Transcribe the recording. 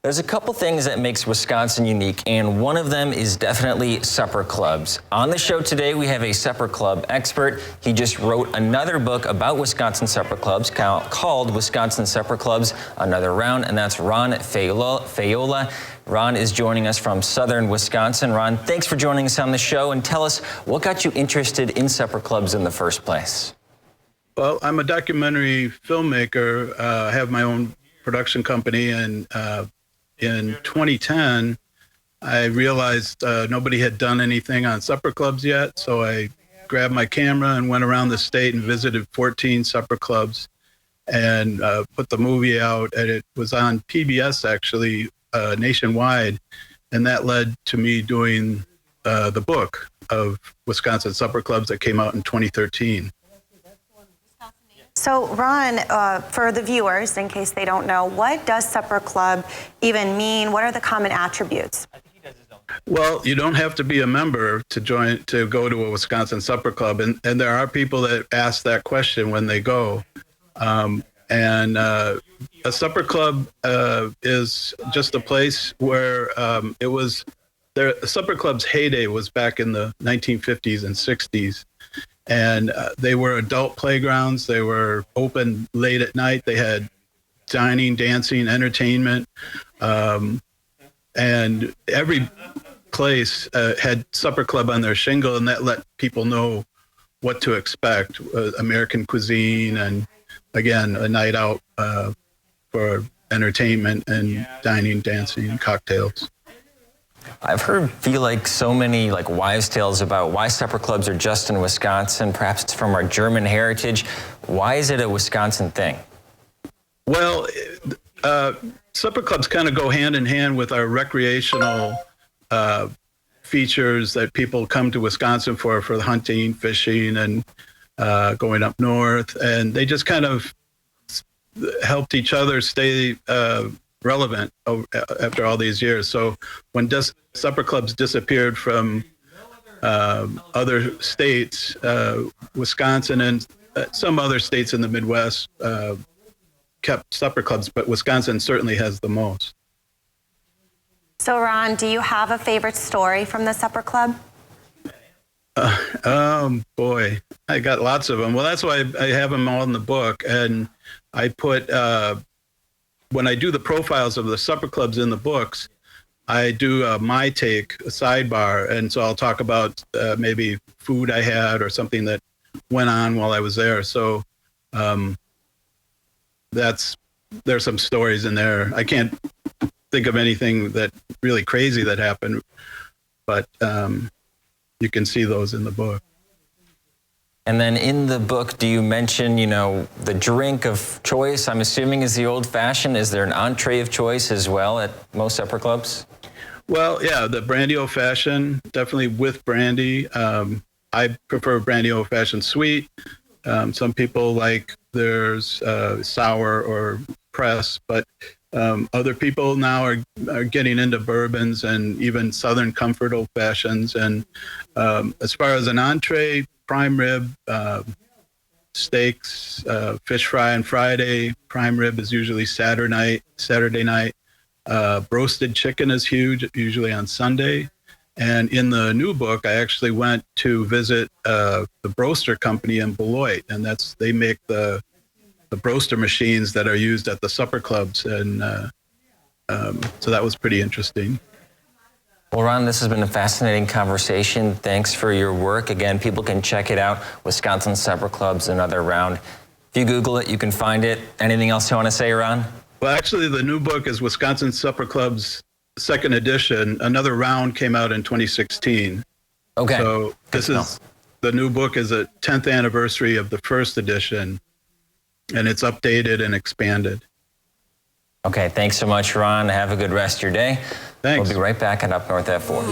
There's a couple things that makes Wisconsin unique, and one of them is definitely supper clubs. On the show today, we have a supper club expert. He just wrote another book about Wisconsin supper clubs called Wisconsin Supper Clubs, Another Round, and that's Ron Faiola. Ron is joining us from southern Wisconsin. Ron, thanks for joining us on the show, and tell us what got you interested in supper clubs in the first place. Well, I'm a documentary filmmaker. I have my own production company, and in 2010, I realized nobody had done anything on supper clubs yet, so I grabbed my camera and went around the state and visited 14 supper clubs and put the movie out, and it was on PBS actually nationwide, and that led to me doing the book of Wisconsin supper clubs that came out in 2013. So, Ron, for the viewers, in case they don't know, what does supper club even mean? What are the common attributes? Well, you don't have to be a member to go to a Wisconsin supper club, and there are people that ask that question when they go. A supper club is just a place where the supper club's heyday was back in the 1950s and 60s. And they were adult playgrounds. They were open late at night. They had dining, dancing, entertainment. And every place had supper club on their shingle, and that let people know what to expect. American cuisine, and again, a night out for entertainment and dining, dancing, and cocktails. I've feel like so many wives' tales about why supper clubs are just in Wisconsin. Perhaps it's from our German heritage. Why is it a Wisconsin thing? Well, supper clubs kind of go hand in hand with our recreational features that people come to Wisconsin for the hunting, fishing, and going up north. And they just kind of helped each other stay relevant after all these years. So when supper clubs disappeared from other states, Wisconsin and some other states in the Midwest kept supper clubs, but Wisconsin certainly has the most. So, Ron, do you have a favorite story from the supper club? Boy, I got lots of them. Well, that's why I have them all in the book. And I put, when I do the profiles of the supper clubs in the books, I do my take, a sidebar. And so I'll talk about maybe food I had or something that went on while I was there. So there's some stories in there. I can't think of anything that really crazy that happened, but you can see those in the book. And then in the book, do you mention, the drink of choice, I'm assuming, is the old fashioned? Is there an entree of choice as well at most supper clubs? Well, yeah, the brandy old fashioned, definitely with brandy. I prefer brandy old fashioned sweet. Some people like theirs sour or press, but other people now are getting into bourbons and even Southern Comfort old fashions. And as far as an entree, prime rib, steaks, fish fry on Friday. Prime rib is usually Saturday night. Roasted chicken is huge, usually on Sunday. And in the new book, I actually went to visit the Broaster Company in Beloit, and they make the Broaster machines that are used at the supper clubs, and so that was pretty interesting. Well, Ron, this has been a fascinating conversation. Thanks for your work. Again, people can check it out, Wisconsin Supper Clubs, Another Round. If you Google it, you can find it. Anything else you want to say, Ron? Well, actually, the new book is Wisconsin Supper Clubs, second edition. Another Round came out in 2016. Okay. So the new book is a 10th anniversary of the first edition, and it's updated and expanded. Okay, thanks so much, Ron. Have a good rest of your day. Thanks. We'll be right back on Up North at 4.